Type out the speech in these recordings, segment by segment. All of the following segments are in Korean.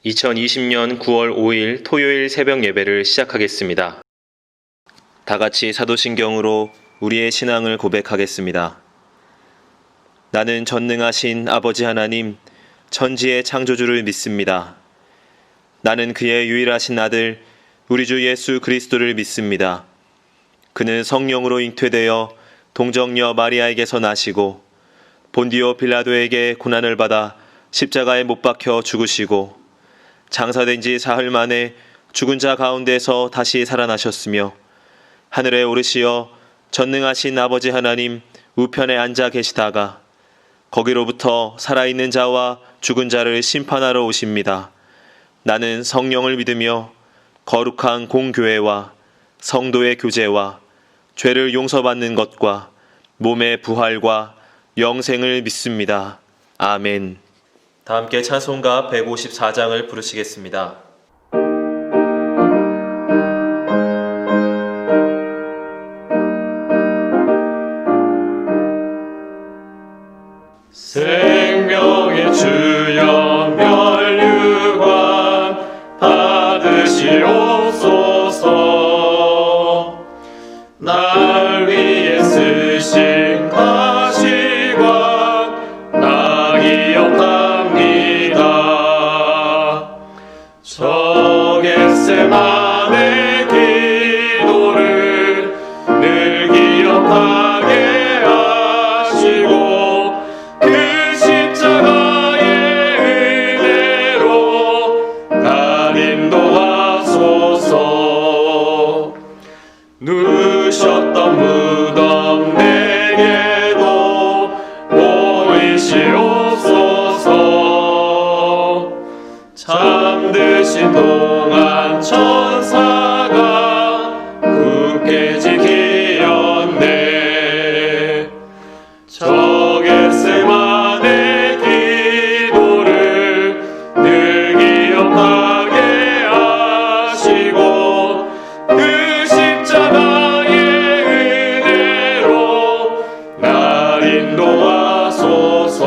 2020년 9월 5일 토요일 새벽 예배를 시작하겠습니다. 다 같이 사도신경으로 우리의 신앙을 고백하겠습니다. 나는 전능하신 아버지 하나님, 천지의 창조주를 믿습니다. 나는 그의 유일하신 아들, 우리 주 예수 그리스도를 믿습니다. 그는 성령으로 잉태되어 동정녀 마리아에게서 나시고 본디오 빌라도에게 고난을 받아 십자가에 못 박혀 죽으시고 장사된 지 사흘 만에 죽은 자 가운데서 다시 살아나셨으며 하늘에 오르시어 전능하신 아버지 하나님 우편에 앉아 계시다가 거기로부터 살아있는 자와 죽은 자를 심판하러 오십니다. 나는 성령을 믿으며 거룩한 공교회와 성도의 교제와 죄를 용서받는 것과 몸의 부활과 영생을 믿습니다. 아멘. 다 함께 찬송가 154장을 부르시겠습니다. 생명의 주여 면류관 받으시옵소서. 날 위해 쓰신 가시관 나 기억합니다. 저 겟세마네 기도를 늘 기억하게 하시고 그 십자가의 은혜로 날 인도하소서. 누셨던 무덤 내게도 보이시옵소서. 잠드신 동안 천사가 굳게 지키었네. 저 겟세마네 기도를 늘 기억하게 하시고 그 십자가의 은혜로 날 인도하소서.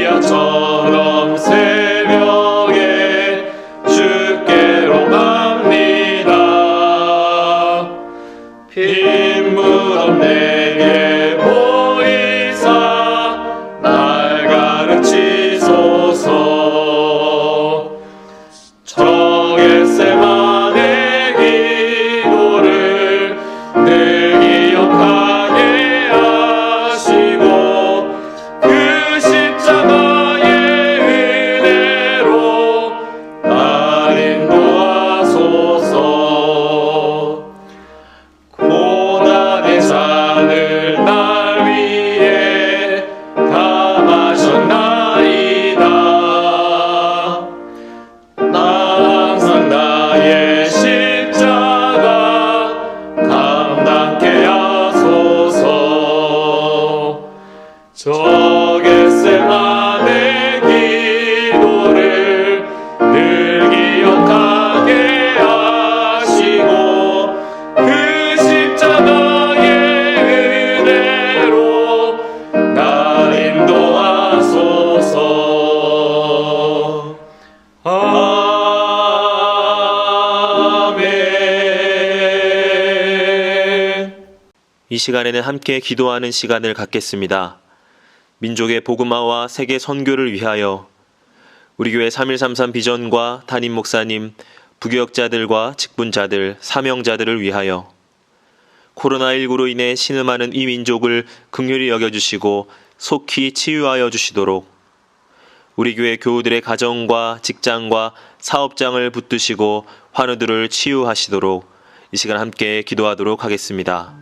마리아처럼 새벽에 주께로 갑니다. 빈 무덤 내게 보이사 날 가르치소서. 저 겟세마네 기도를 늘 기억하게 하시고 그 십자가의 은혜로 날 인도하소서. 고난의 잔을 날 위해 감하셨나이다. 나 항상 나의 십자가 감당케 하소서. 저 겟세마네 기도를 늘 기억하게 하시고 그 십자가의 은혜로 날 인도하소서. 아멘. 이 시간에는 함께 기도하는 시간을 갖겠습니다. 민족의 복음화와 세계 선교를 위하여 우리 교회 3133 비전과 담임 목사님, 부교역자들과 직분자들, 사명자들을 위하여 코로나19로 인해 신음하는 이 민족을 긍휼히 여겨주시고 속히 치유하여 주시도록 우리 교회 교우들의 가정과 직장과 사업장을 붙드시고 환우들을 치유하시도록 이 시간 함께 기도하도록 하겠습니다.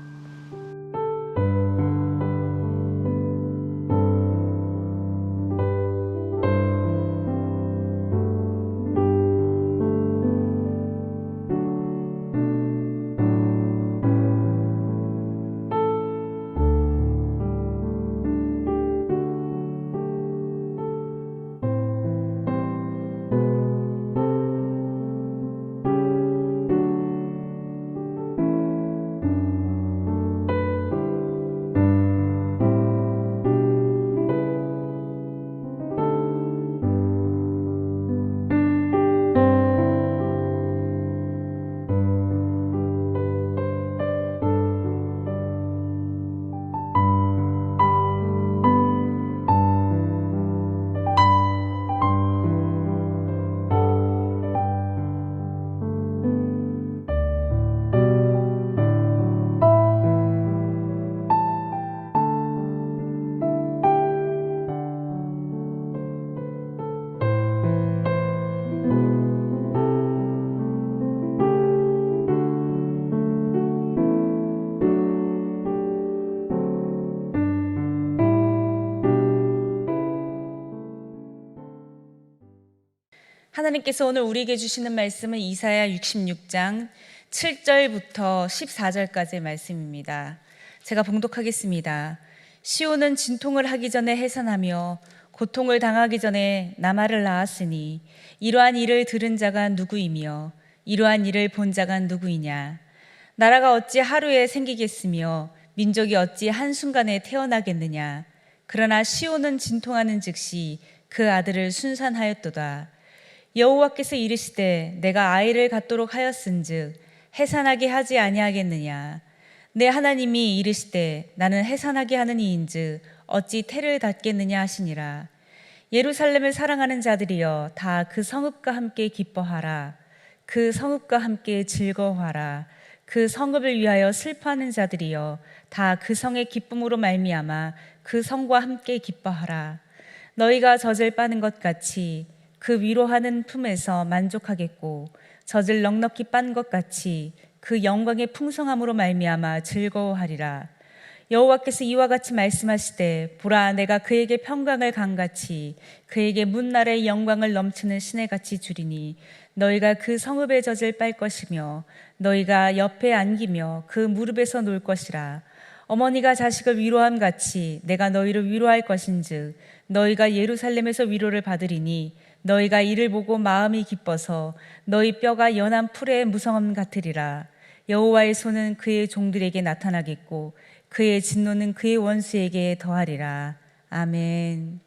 하나님께서 오늘 우리에게 주시는 말씀은 이사야 66장 7절부터 14절까지의 말씀입니다. 제가 봉독하겠습니다. 시온은 진통을 하기 전에 해산하며 고통을 당하기 전에 나말을 낳았으니 이러한 일을 들은 자가 누구이며 이러한 일을 본 자가 누구이냐. 나라가 어찌 하루에 생기겠으며 민족이 어찌 한순간에 태어나겠느냐. 그러나 시온은 진통하는 즉시 그 아들을 순산하였도다. 여호와께서 이르시되 내가 아이를 갖도록 하였은즉 해산하게 하지 아니하겠느냐. 내 하나님이 이르시되 나는 해산하게 하는 이인즉 어찌 태를 닫겠느냐 하시니라. 예루살렘을 사랑하는 자들이여 다 그 성읍과 함께 기뻐하라. 그 성읍과 함께 즐거워하라. 그 성읍을 위하여 슬퍼하는 자들이여 다 그 성의 기쁨으로 말미암아 그 성과 함께 기뻐하라. 너희가 젖을 빠는 것 같이 그 위로하는 품에서 만족하겠고 젖을 넉넉히 빤 것 같이 그 영광의 풍성함으로 말미암아 즐거워하리라. 여호와께서 이와 같이 말씀하시되 보라 내가 그에게 평강을 강같이 그에게 문나라의 영광을 넘치는 시내같이 주리니 너희가 그 성읍의 젖을 빨 것이며 너희가 옆에 안기며 그 무릎에서 놀 것이라. 어머니가 자식을 위로함 같이 내가 너희를 위로할 것인즉 너희가 예루살렘에서 위로를 받으리니 너희가 이를 보고 마음이 기뻐서 너희 뼈가 연한 풀의 무성함 같으리라. 여호와의 손은 그의 종들에게 나타나겠고 그의 진노는 그의 원수에게 더하리라. 아멘.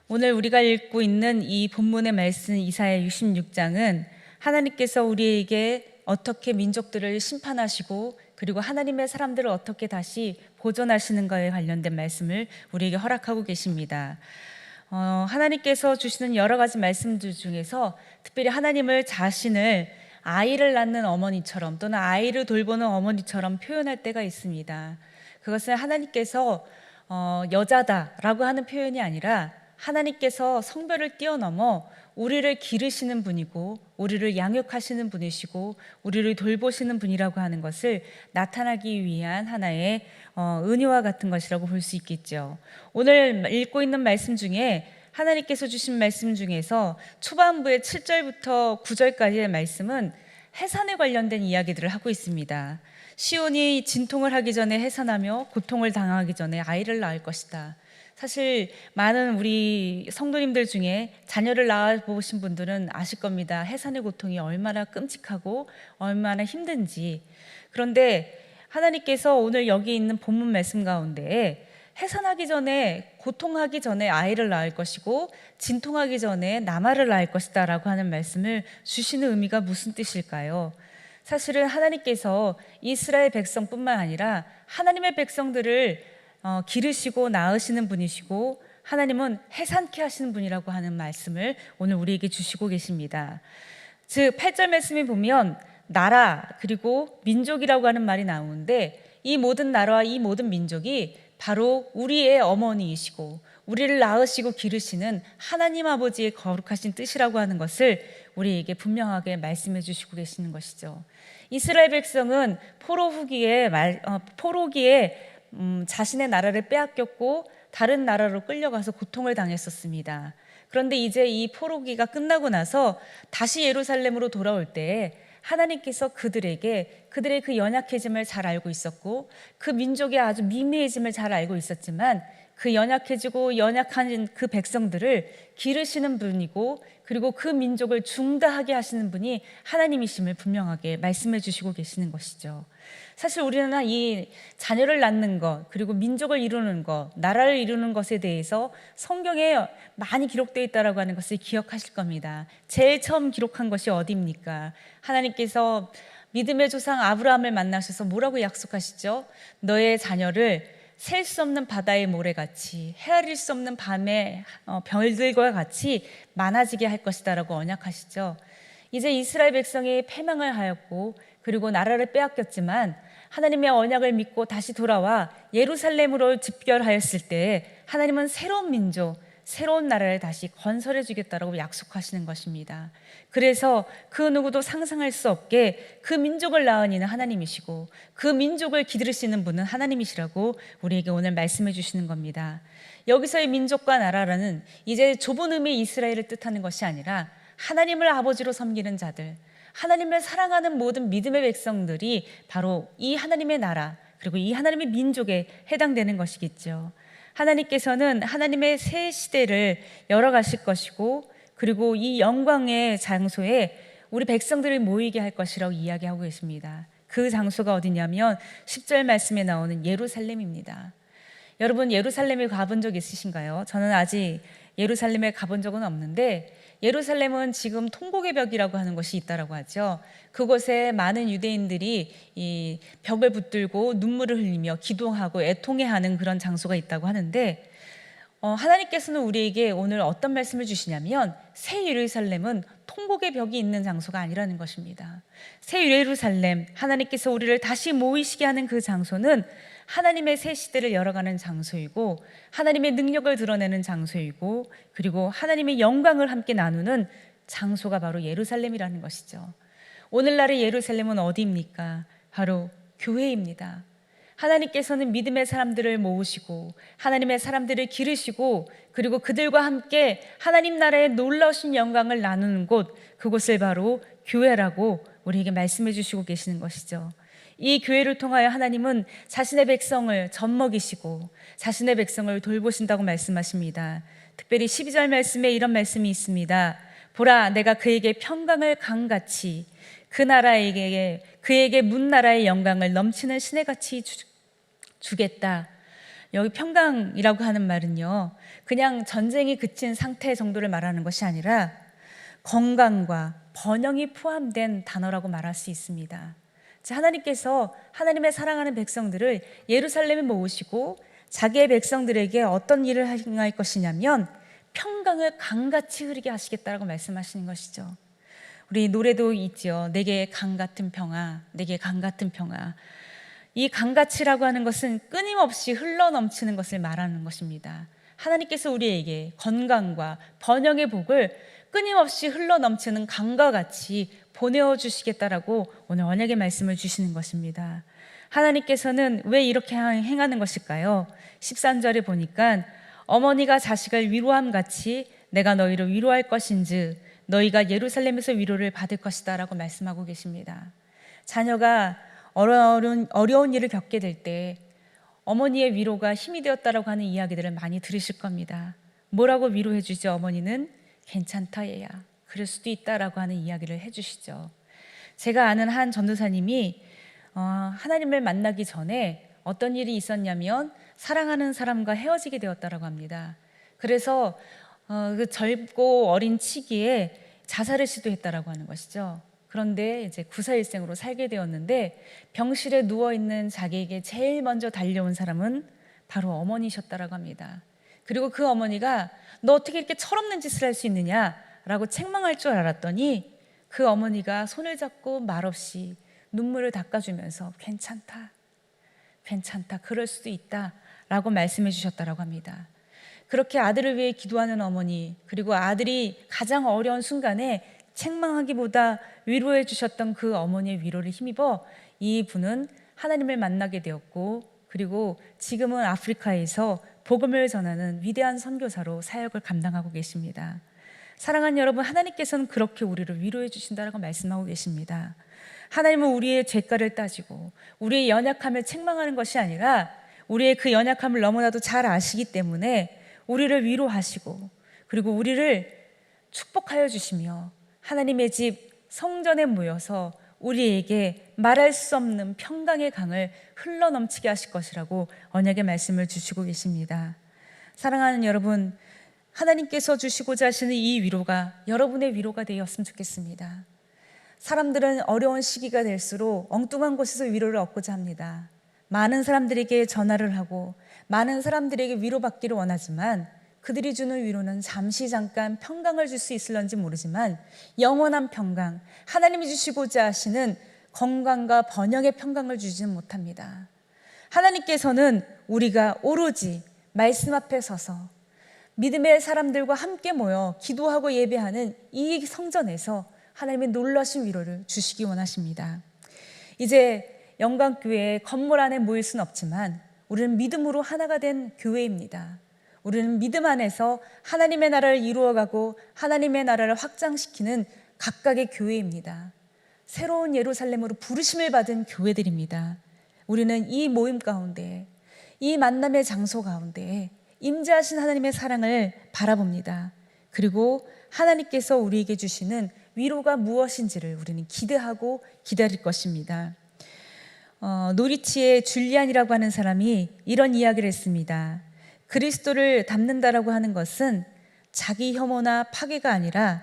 오늘 우리가 읽고 있는 이 본문의 말씀 이사야 66장은 하나님께서 우리에게 어떻게 민족들을 심판하시고 그리고 하나님의 사람들을 어떻게 다시 보존하시는가에 관련된 말씀을 우리에게 허락하고 계십니다. 하나님께서 주시는 여러 가지 말씀들 중에서 특별히 하나님을 자신을 아이를 낳는 어머니처럼 또는 아이를 돌보는 어머니처럼 표현할 때가 있습니다. 그것은 하나님께서 여자다라고 하는 표현이 아니라 하나님께서 성별을 뛰어넘어 우리를 기르시는 분이고 우리를 양육하시는 분이시고 우리를 돌보시는 분이라고 하는 것을 나타나기 위한 하나의 은혜와 같은 것이라고 볼 수 있겠죠. 오늘 읽고 있는 말씀 중에 하나님께서 주신 말씀 중에서 초반부의 7절부터 9절까지의 말씀은 해산에 관련된 이야기들을 하고 있습니다. 시온이 진통을 하기 전에 해산하며 고통을 당하기 전에 아이를 낳을 것이다. 사실 많은 우리 성도님들 중에 자녀를 낳아보신 분들은 아실 겁니다. 해산의 고통이 얼마나 끔찍하고 얼마나 힘든지. 그런데 하나님께서 오늘 여기 있는 본문 말씀 가운데 해산하기 전에 고통하기 전에 아이를 낳을 것이고 진통하기 전에 나말을 낳을 것이다 라고 하는 말씀을 주시는 의미가 무슨 뜻일까요? 사실은 하나님께서 이스라엘 백성뿐만 아니라 하나님의 백성들을 기르시고 낳으시는 분이시고 하나님은 해산케 하시는 분이라고 하는 말씀을 오늘 우리에게 주시고 계십니다. 즉 8절 말씀에 보면 나라 그리고 민족이라고 하는 말이 나오는데 이 모든 나라와 이 모든 민족이 바로 우리의 어머니이시고 우리를 낳으시고 기르시는 하나님 아버지의 거룩하신 뜻이라고 하는 것을 우리에게 분명하게 말씀해 주시고 계시는 것이죠. 이스라엘 백성은 포로 후기에 자신의 나라를 빼앗겼고 다른 나라로 끌려가서 고통을 당했었습니다. 그런데 이제 이 포로기가 끝나고 나서 다시 예루살렘으로 돌아올 때 하나님께서 그들의 그 연약해짐을 잘 알고 있었고 그 민족의 아주 미미해짐을 잘 알고 있었지만 그 연약해지고 연약한 그 백성들을 기르시는 분이고 그리고 그 민족을 중다하게 하시는 분이 하나님이심을 분명하게 말씀해 주시고 계시는 것이죠. 사실 우리는 이 자녀를 낳는 것 그리고 민족을 이루는 것 나라를 이루는 것에 대해서 성경에 많이 기록되어 있다고 하는 것을 기억하실 겁니다. 제일 처음 기록한 것이 어디입니까? 하나님께서 믿음의 조상 아브라함을 만나셔서 뭐라고 약속하시죠? 너의 자녀를 셀 수 없는 바다의 모래같이 헤아릴 수 없는 밤의 별들과 같이 많아지게 할 것이다 라고 언약하시죠. 이제 이스라엘 백성이 패망을 하였고 그리고 나라를 빼앗겼지만 하나님의 언약을 믿고 다시 돌아와 예루살렘으로 집결하였을 때 하나님은 새로운 민족 새로운 나라를 다시 건설해 주겠다라고 약속하시는 것입니다. 그래서 그 누구도 상상할 수 없게 그 민족을 낳은 이는 하나님이시고 그 민족을 기르시는 분은 하나님이시라고 우리에게 오늘 말씀해 주시는 겁니다. 여기서의 민족과 나라라는 이제 좁은 의미의 이스라엘을 뜻하는 것이 아니라 하나님을 아버지로 섬기는 자들, 하나님을 사랑하는 모든 믿음의 백성들이 바로 이 하나님의 나라 그리고 이 하나님의 민족에 해당되는 것이겠죠. 하나님께서는 하나님의 새 시대를 열어가실 것이고 그리고 이 영광의 장소에 우리 백성들을 모이게 할 것이라고 이야기하고 계십니다. 그 장소가 어디냐면 10절 말씀에 나오는 예루살렘입니다. 여러분 예루살렘에 가본 적 있으신가요? 저는 아직 예루살렘에 가본 적은 없는데 예루살렘은 지금 통곡의 벽이라고 하는 것이 있다라고 하죠. 그곳에 많은 유대인들이 이 벽을 붙들고 눈물을 흘리며 기도하고 애통해하는 그런 장소가 있다고 하는데 하나님께서는 우리에게 오늘 어떤 말씀을 주시냐면 새 예루살렘은 통곡의 벽이 있는 장소가 아니라는 것입니다. 새 예루살렘, 하나님께서 우리를 다시 모이시게 하는 그 장소는 하나님의 새 시대를 열어가는 장소이고 하나님의 능력을 드러내는 장소이고 그리고 하나님의 영광을 함께 나누는 장소가 바로 예루살렘이라는 것이죠. 오늘날의 예루살렘은 어디입니까? 바로 교회입니다. 하나님께서는 믿음의 사람들을 모으시고 하나님의 사람들을 기르시고 그리고 그들과 함께 하나님 나라의 놀라우신 영광을 나누는 곳, 그곳을 바로 교회라고 우리에게 말씀해 주시고 계시는 것이죠. 이 교회를 통하여 하나님은 자신의 백성을 젖먹이시고 자신의 백성을 돌보신다고 말씀하십니다. 특별히 12절 말씀에 이런 말씀이 있습니다. 보라, 내가 그에게 평강을 강같이 그에게 문 나라의 영광을 넘치는 시내같이 주겠다. 여기 평강이라고 하는 말은요, 그냥 전쟁이 그친 상태 정도를 말하는 것이 아니라 건강과 번영이 포함된 단어라고 말할 수 있습니다. 하나님께서 하나님의 사랑하는 백성들을 예루살렘에 모으시고 자기의 백성들에게 어떤 일을 행할 것이냐면 평강을 강같이 흐르게 하시겠다라고 말씀하시는 것이죠. 우리 노래도 있죠. 내게 강 같은 평화, 내게 강 같은 평화. 이 강같이라고 하는 것은 끊임없이 흘러넘치는 것을 말하는 것입니다. 하나님께서 우리에게 건강과 번영의 복을 끊임없이 흘러넘치는 강과 같이 보내어 주시겠다라고 오늘 언약의 말씀을 주시는 것입니다. 하나님께서는 왜 이렇게 행하는 것일까요? 13절에 보니까 어머니가 자식을 위로함 같이 내가 너희를 위로할 것인즉 너희가 예루살렘에서 위로를 받을 것이다 라고 말씀하고 계십니다. 자녀가 어려운 일을 겪게 될 때 어머니의 위로가 힘이 되었다라고 하는 이야기들을 많이 들으실 겁니다. 뭐라고 위로해 주죠? 어머니는 괜찮다 얘야, 그럴 수도 있다라고 하는 이야기를 해주시죠. 제가 아는 한 전도사님이 하나님을 만나기 전에 어떤 일이 있었냐면 사랑하는 사람과 헤어지게 되었다라고 합니다. 그래서 그 젊고 어린 시기에 자살을 시도했다라고 하는 것이죠. 그런데 이제 구사일생으로 살게 되었는데 병실에 누워 있는 자기에게 제일 먼저 달려온 사람은 바로 어머니셨다라고 합니다. 그리고 그 어머니가 너 어떻게 이렇게 철없는 짓을 할 수 있느냐라고 책망할 줄 알았더니 그 어머니가 손을 잡고 말없이 눈물을 닦아주면서 괜찮다, 괜찮다, 그럴 수도 있다라고 말씀해 주셨다라고 합니다. 그렇게 아들을 위해 기도하는 어머니, 그리고 아들이 가장 어려운 순간에 책망하기보다 위로해 주셨던 그 어머니의 위로를 힘입어 이분은 하나님을 만나게 되었고, 그리고 지금은 아프리카에서 복음을 전하는 위대한 선교사로 사역을 감당하고 계십니다. 사랑하는 여러분, 하나님께서는 그렇게 우리를 위로해 주신다라고 말씀하고 계십니다. 하나님은 우리의 죄가를 따지고 우리의 연약함을 책망하는 것이 아니라 우리의 그 연약함을 너무나도 잘 아시기 때문에 우리를 위로하시고 그리고 우리를 축복하여 주시며 하나님의 집 성전에 모여서 우리에게 말할 수 없는 평강의 강을 흘러넘치게 하실 것이라고 언약의 말씀을 주시고 계십니다. 사랑하는 여러분, 하나님께서 주시고자 하시는 이 위로가 여러분의 위로가 되었으면 좋겠습니다. 사람들은 어려운 시기가 될수록 엉뚱한 곳에서 위로를 얻고자 합니다. 많은 사람들에게 전화를 하고 많은 사람들에게 위로받기를 원하지만 그들이 주는 위로는 잠시 잠깐 평강을 줄 수 있을런지 모르지만 영원한 평강, 하나님이 주시고자 하시는 건강과 번영의 평강을 주지는 못합니다. 하나님께서는 우리가 오로지 말씀 앞에 서서 믿음의 사람들과 함께 모여 기도하고 예배하는 이 성전에서 하나님의 놀라신 위로를 주시기 원하십니다. 이제 영광교회 건물 안에 모일 수는 없지만 우리는 믿음으로 하나가 된 교회입니다. 우리는 믿음 안에서 하나님의 나라를 이루어가고 하나님의 나라를 확장시키는 각각의 교회입니다. 새로운 예루살렘으로 부르심을 받은 교회들입니다. 우리는 이 모임 가운데, 이 만남의 장소 가운데 임재하신 하나님의 사랑을 바라봅니다. 그리고 하나님께서 우리에게 주시는 위로가 무엇인지를 우리는 기대하고 기다릴 것입니다. 노리치의 줄리안이라고 하는 사람이 이런 이야기를 했습니다. 그리스도를 닮는다라고 하는 것은 자기 혐오나 파괴가 아니라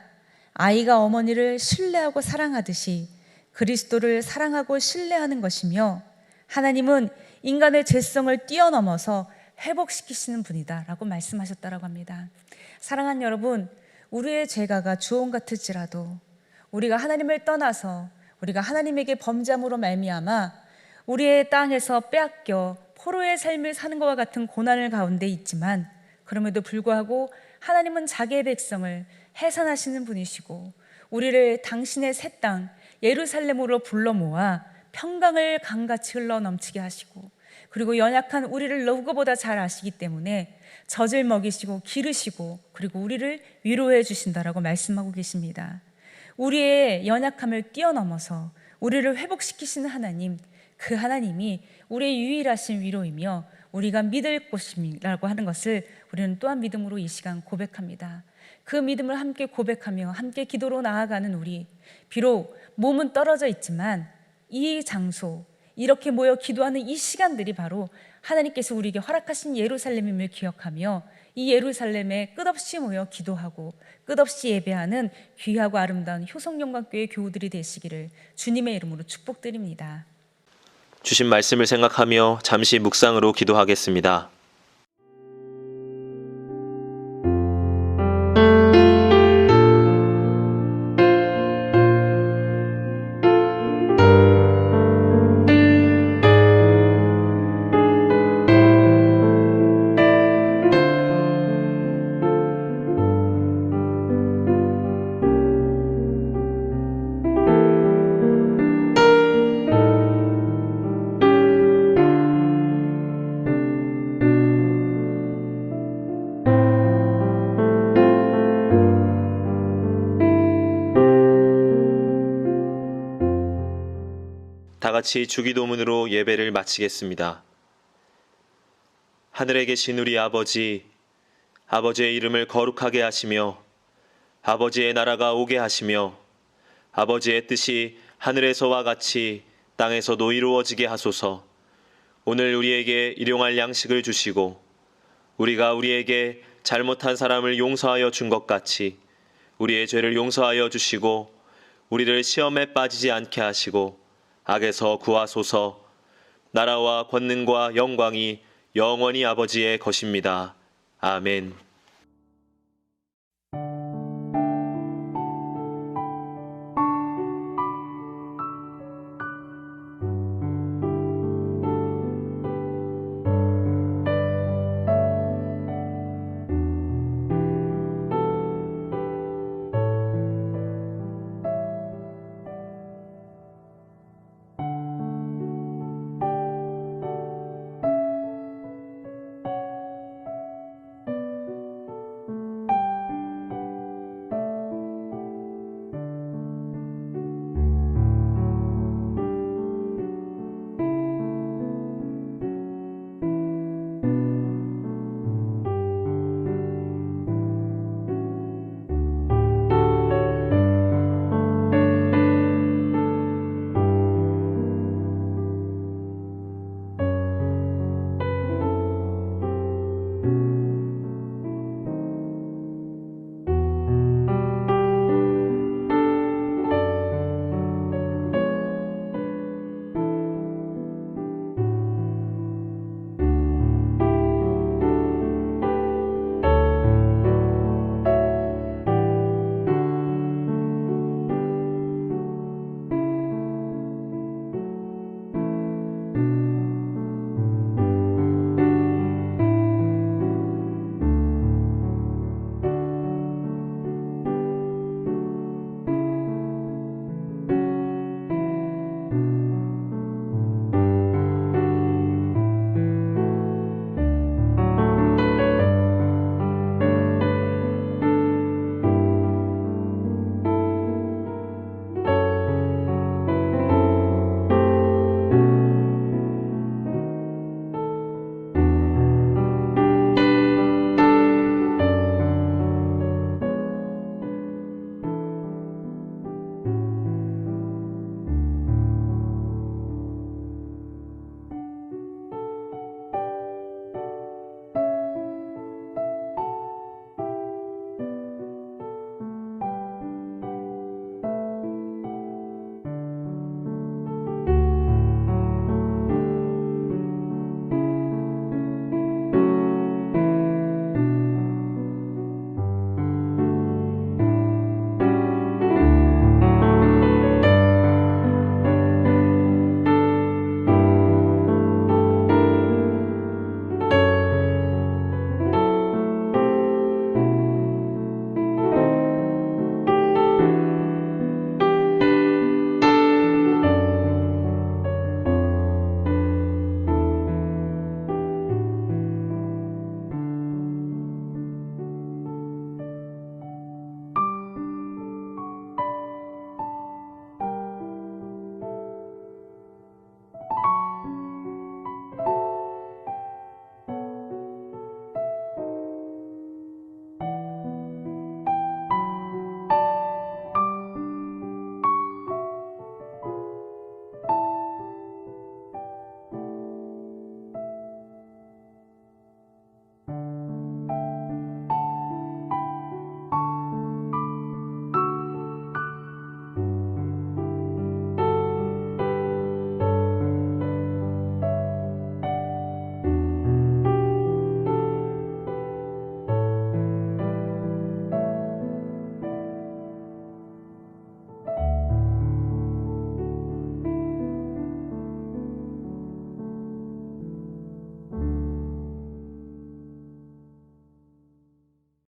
아이가 어머니를 신뢰하고 사랑하듯이 그리스도를 사랑하고 신뢰하는 것이며, 하나님은 인간의 죄성을 뛰어넘어서 회복시키시는 분이다 라고 말씀하셨다고 합니다. 사랑하는 여러분, 우리의 죄가가 주홍 같을지라도 우리가 하나님을 떠나서 우리가 하나님에게 범죄함으로 말미암아 우리의 땅에서 빼앗겨 포로의 삶을 사는 것과 같은 고난을 가운데 있지만, 그럼에도 불구하고 하나님은 자기의 백성을 해산하시는 분이시고 우리를 당신의 새 땅 예루살렘으로 불러 모아 평강을 강같이 흘러 넘치게 하시고, 그리고 연약한 우리를 누구보다 잘 아시기 때문에 젖을 먹이시고 기르시고 그리고 우리를 위로해 주신다라고 말씀하고 계십니다. 우리의 연약함을 뛰어넘어서 우리를 회복시키시는 하나님, 그 하나님이 우리의 유일하신 위로이며 우리가 믿을 곳이라고 하는 것을 우리는 또한 믿음으로 이 시간 고백합니다. 그 믿음을 함께 고백하며 함께 기도로 나아가는 우리, 비록 몸은 떨어져 있지만 이 장소, 이렇게 모여 기도하는 이 시간들이 바로 하나님께서 우리에게 허락하신 예루살렘임을 기억하며 이 예루살렘에 끝없이 모여 기도하고 끝없이 예배하는 귀하고 아름다운 효성영광교회 교우들이 되시기를 주님의 이름으로 축복드립니다. 주신 말씀을 생각하며 잠시 묵상으로 기도하겠습니다. 다 같이 주기도문으로 예배를 마치겠습니다. 하늘에 계신 우리 아버지, 아버지의 이름을 거룩하게 하시며 아버지의 나라가 오게 하시며 아버지의 뜻이 하늘에서와 같이 땅에서도 이루어지게 하소서. 오늘 우리에게 일용할 양식을 주시고 우리가 우리에게 잘못한 사람을 용서하여 준 것 같이 우리의 죄를 용서하여 주시고 우리를 시험에 빠지지 않게 하시고 악에서 구하소서. 나라와 권능과 영광이 영원히 아버지의 것입니다. 아멘.